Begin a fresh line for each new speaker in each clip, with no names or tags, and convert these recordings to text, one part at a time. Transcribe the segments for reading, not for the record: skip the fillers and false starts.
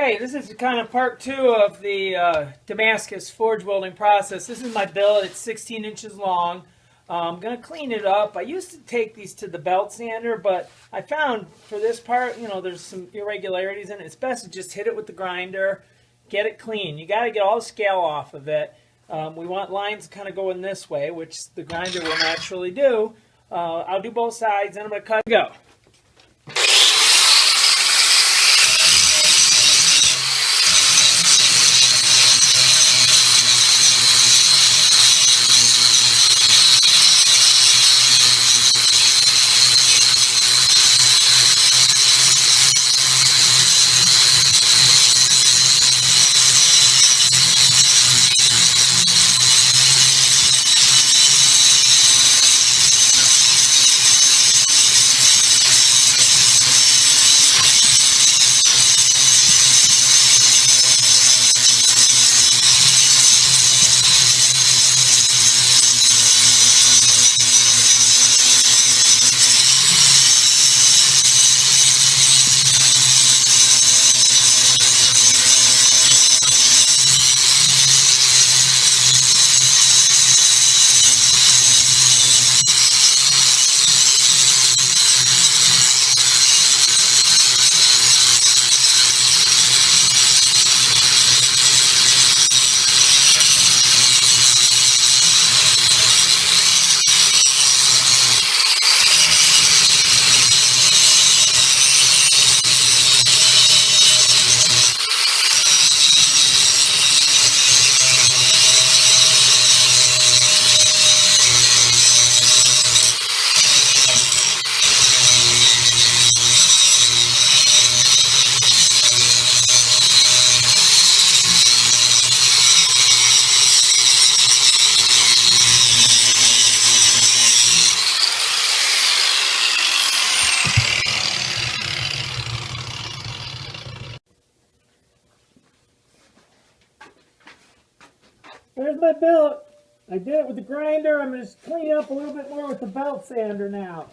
Okay, this is kind of part two of the Damascus forge welding process. This is my billet. It's 16 inches long. I'm going to clean it up. I used to take these to the belt sander, but I found for this part, there's some irregularities in it. It's best to just hit it with the grinder, get it clean. You got to get all the scale off of it. We want lines kind of going this way, which the grinder will naturally do. I'll do both sides, and I'm going to cut. Go. There's my billet. I did it with the grinder. I'm going to clean it up a little bit more with the belt sander now.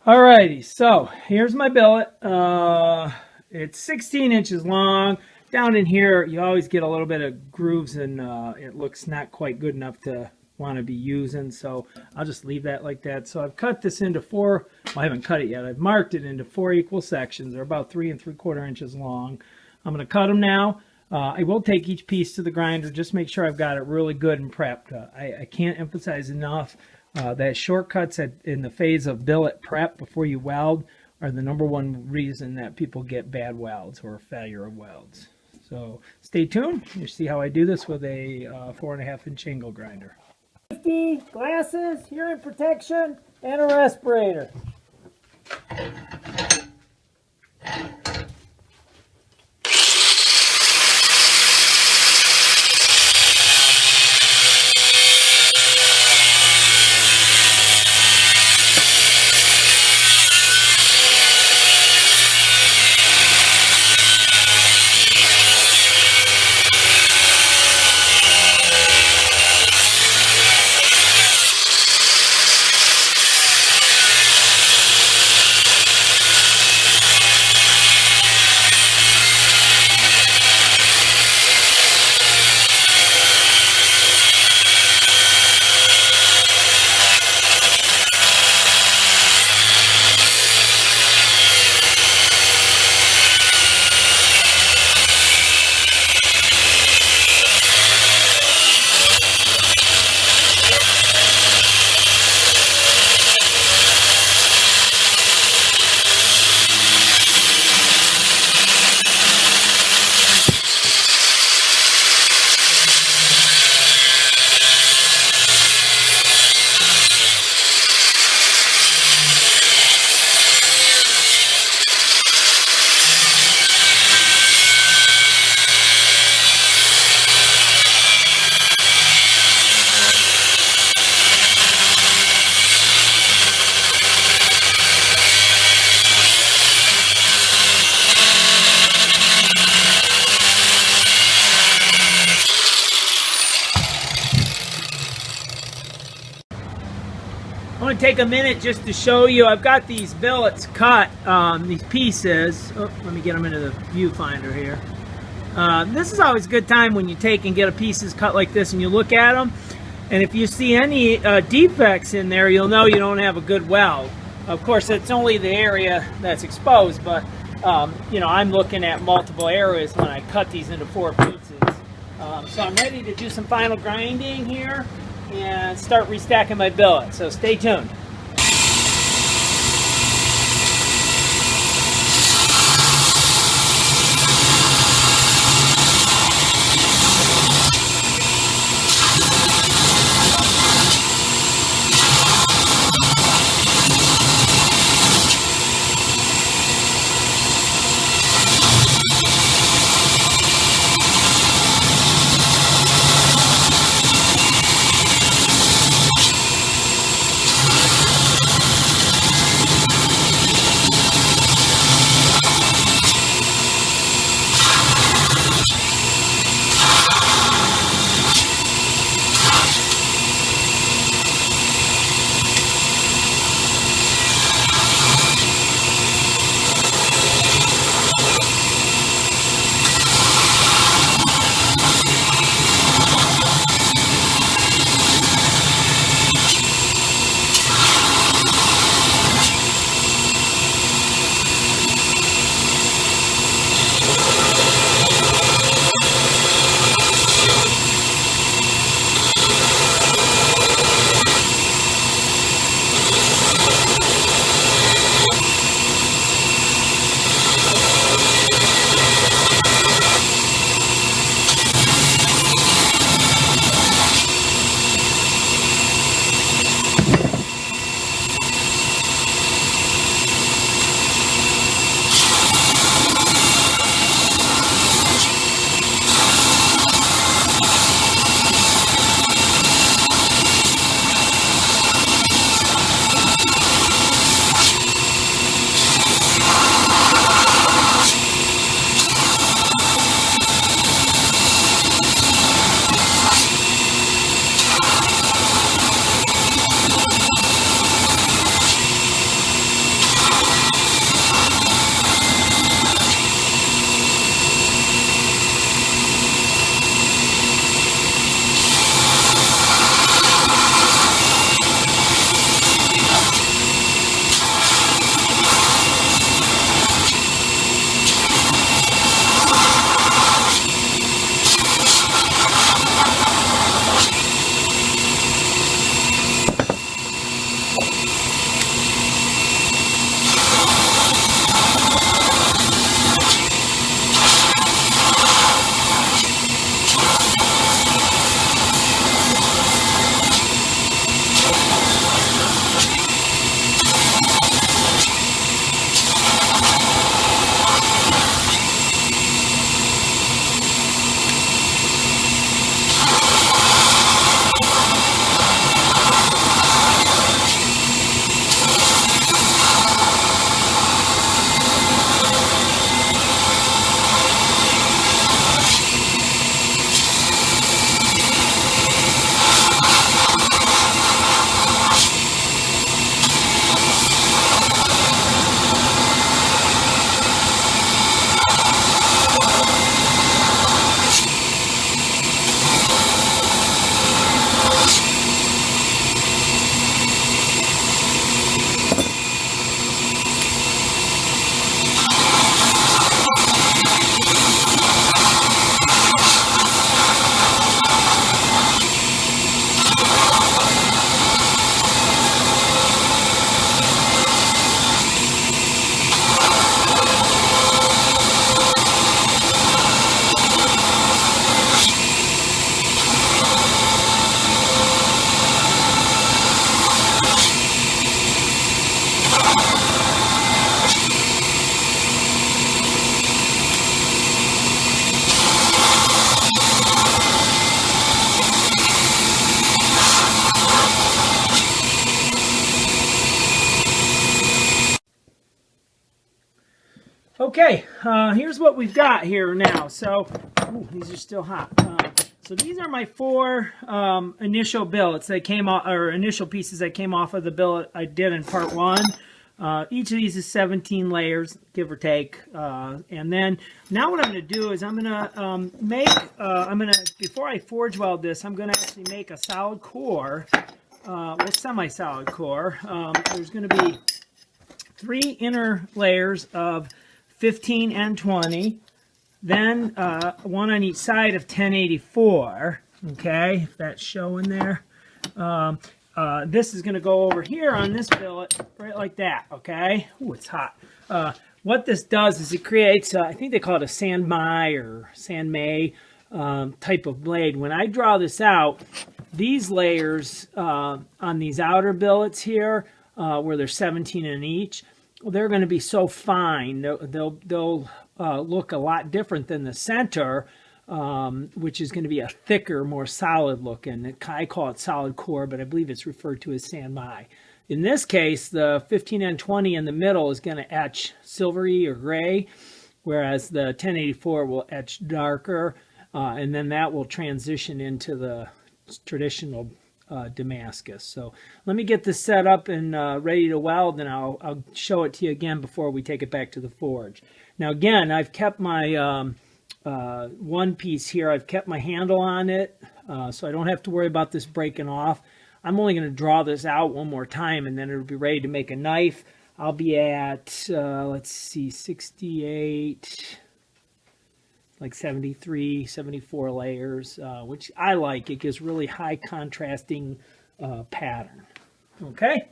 Alrighty, so here's my billet. It's 16 inches long. Down in here, you always get a little bit of grooves, and it looks not quite good enough to want to be using, so I'll just leave that like that. So I've cut this into four, well, I haven't cut it yet. I've marked it into 4 equal sections. They're about 3 3/4 inches long. I'm going to cut them now. I will take each piece to the grinder, just make sure I've got it really good and prepped. I can't emphasize enough that shortcuts in the phase of billet prep before you weld are the #1 reason that people get bad welds or failure of welds. So stay tuned. You see how I do this with a 4.5 inch angle grinder. Safety, glasses, hearing protection, and a respirator. want to take a minute just to show you. I've got these billets cut, these pieces. Oh, let me get them into the viewfinder here. This is always a good time when you take and get a pieces cut like this and you look at them. And if you see any defects in there, you'll know you don't have a good weld. Of course, it's only the area that's exposed, but you know, I'm looking at multiple areas when I cut these into 4 pieces. So I'm ready to do some final grinding here and start restacking my billet. So stay tuned. Okay, here's what we've got here now. So, ooh, these are still hot. So these are my 4 initial billets that came off, or initial pieces that came off of the billet I did in part 1. Each of these is 17 layers, give or take. And then now what I'm going to do is I'm going to before I forge weld this, I'm going to actually make a solid core, well, semi-solid core. There's going to be 3 inner layers of 15 and 20. Then one on each side of 1084, okay, if that's showing there. This is going to go over here on this billet, right like that, okay? Ooh, it's hot. What this does is it creates, I think they call it a sandmai or sandmai type of blade. When I draw this out, these layers on these outer billets here, where there's 17 in each, they're going to be so fine. They'll look a lot different than the center, which is going to be a thicker, more solid looking. I call it solid core, but I believe it's referred to as sandmai. In this case, the 15 and 20 in the middle is going to etch silvery or gray, whereas the 1084 will etch darker, and then that will transition into the traditional Damascus. So let me get this set up and ready to weld, and I'll show it to you again before we take it back to the forge. Now again, I've kept my one piece here, I've kept my handle on it, so I don't have to worry about this breaking off. I'm only going to draw this out one more time, and then it'll be ready to make a knife. I'll be at, let's see, 68, like 73, 74 layers, which I like. It gives really high contrasting pattern. Okay?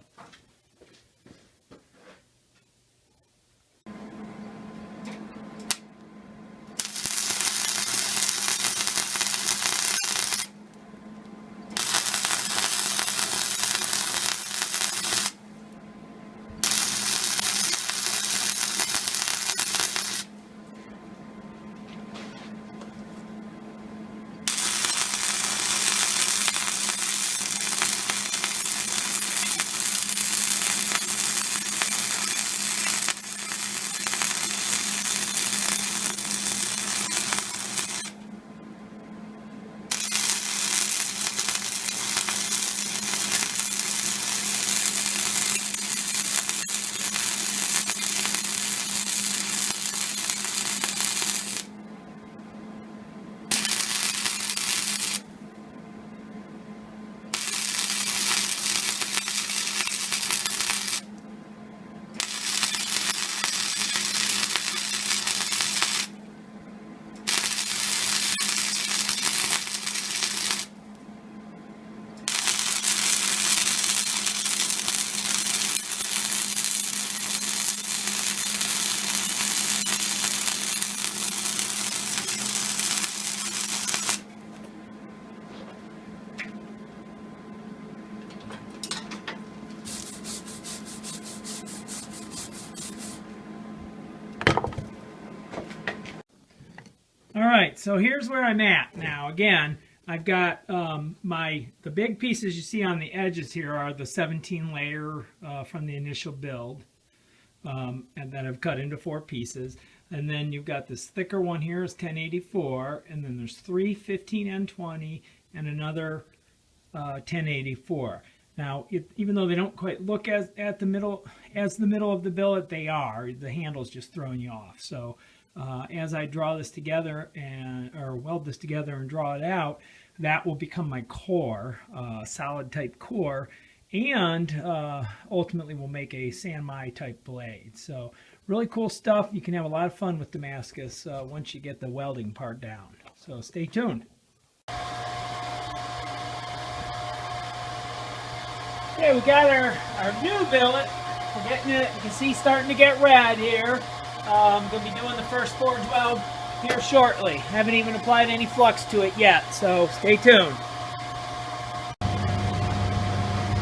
All right, so here's where I'm at now. Again, I've got the big pieces you see on the edges here are the 17 layer from the initial build, and that I've cut into 4 pieces. And then you've got this thicker one here is 1084, and then there's 3 15 and 20 and another 1084. Now, even though they don't quite look as the middle of the billet, they are. The handle's just throwing you off. So as I draw this together or weld this together and draw it out, that will become my core, solid type core, and ultimately will make a sandmai type blade. So really cool stuff. You can have a lot of fun with Damascus once you get the welding part down. So stay tuned. Okay, we got our new billet. We're getting it. You can see starting to get red here. I'm going to be doing the first forge weld here shortly. Haven't even applied any flux to it yet, so stay tuned.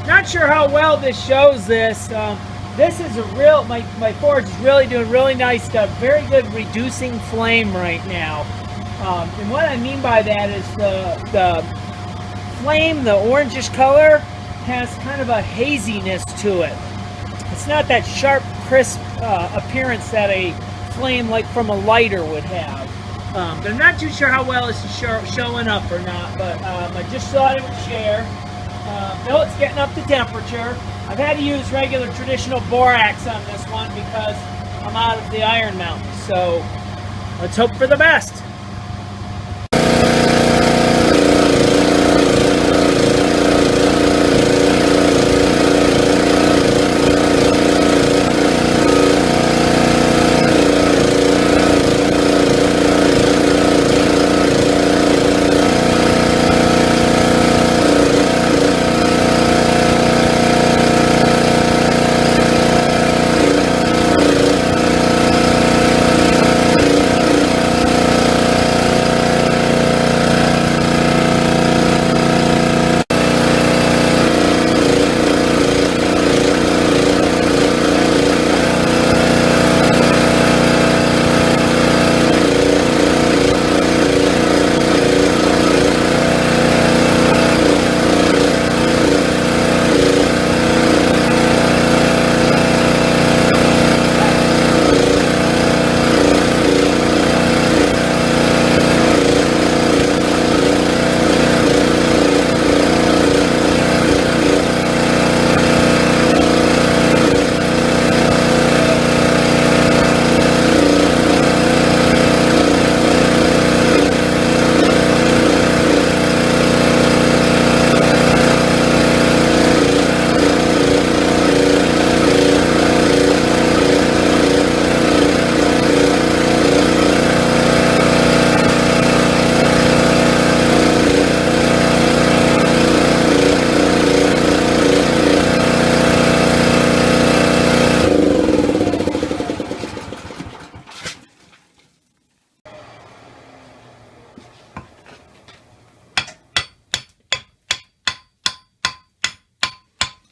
Not sure how well this shows this. This is a real, my forge is really doing really nice stuff. Very good reducing flame right now. And what I mean by that is the flame, the orangish color, has kind of a haziness to it. It's not that sharp, crisp appearance that a flame like from a lighter would have. But I'm not too sure how well this is showing up or not, but I just thought it would share. Billet's getting up to temperature. I've had to use regular traditional borax on this one because I'm out of the iron mount. So let's hope for the best.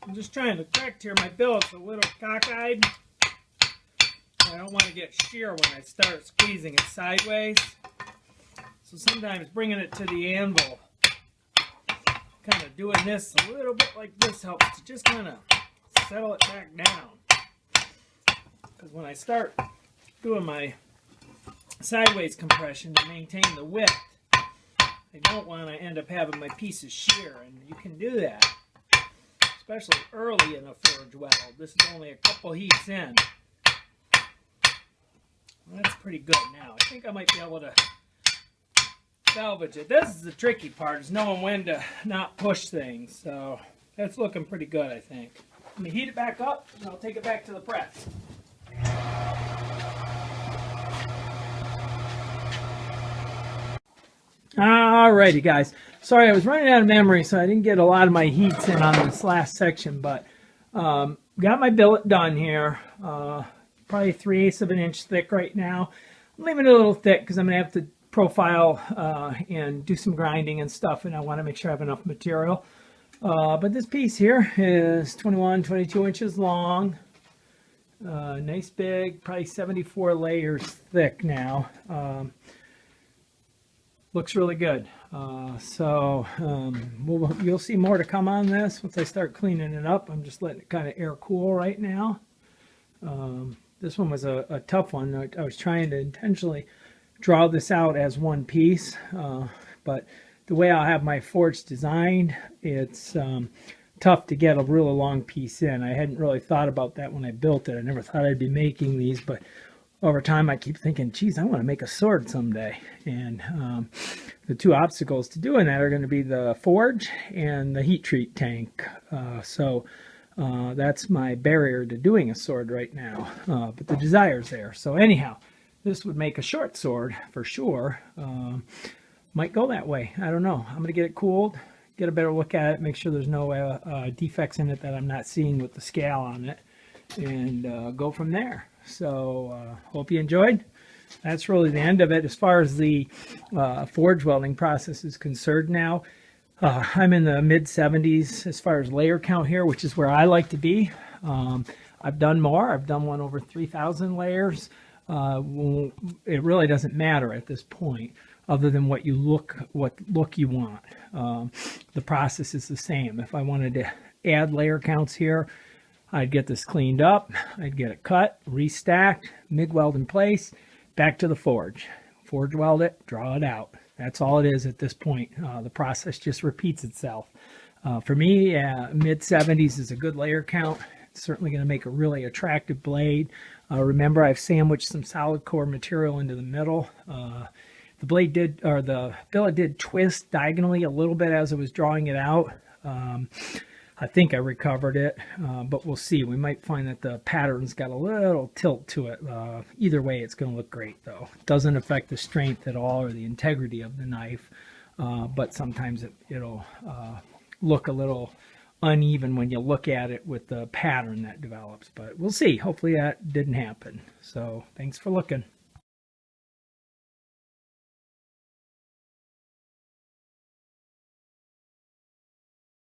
I'm just trying to correct here. My billet's a little cockeyed. I don't want to get shear when I start squeezing it sideways. So sometimes bringing it to the anvil, kind of doing this a little bit like this helps to just kind of settle it back down. Because when I start doing my sideways compression to maintain the width, I don't want to end up having my pieces shear, and you can do that, especially early in a forge weld. This is only a couple heats in. Well, that's pretty good now. I think I might be able to salvage it. This is the tricky part, is knowing when to not push things. So that's looking pretty good, I think. Let me heat it back up, and I'll take it back to the press. Alrighty, guys. Sorry, I was running out of memory, so I didn't get a lot of my heats in on this last section, but got my billet done here. Probably 3/8 of an inch thick right now. I'm leaving it a little thick because I'm going to have to profile and do some grinding and stuff, and I want to make sure I have enough material. But this piece here is 21, 22 inches long. Nice big, probably 74 layers thick now. Looks really good. You'll see more to come on this once I start cleaning it up. I'm just letting it kind of air cool right now. This one was a tough one. I was trying to intentionally draw this out as one piece, but the way I'll have my forge designed, it's tough to get a really long piece in. I hadn't really thought about that when I built it. I never thought I'd be making these, but over time I keep thinking, geez, I want to make a sword someday. And the two obstacles to doing that are going to be the forge and the heat treat tank. That's my barrier to doing a sword right now, but the desire's there. So anyhow, this would make a short sword for sure. Might go that way. I don't know. I'm going to get it cooled, get a better look at it, make sure there's no defects in it that I'm not seeing with the scale on it, and go from there. So hope you enjoyed. That's really the end of it. As far as the forge welding process is concerned now, I'm in the mid-70s as far as layer count here, which is where I like to be. I've done more. I've done one over 3,000 layers. It really doesn't matter at this point, other than what look you want. The process is the same. If I wanted to add layer counts here, I'd get this cleaned up, I'd get it cut, restacked, MIG weld in place, back to the forge. forge weld it, draw it out. That's all it is at this point. The process just repeats itself. For me, mid 70s is a good layer count. It's certainly going to make a really attractive blade. Remember, I've sandwiched some solid core material into the middle. The blade did, or the billet did twist diagonally a little bit as I was drawing it out. I think I recovered it, but we'll see. We might find that the pattern's got a little tilt to it. Either way, it's going to look great, though. It doesn't affect the strength at all or the integrity of the knife, but sometimes it'll look a little uneven when you look at it with the pattern that develops. But we'll see. Hopefully that didn't happen. So thanks for looking.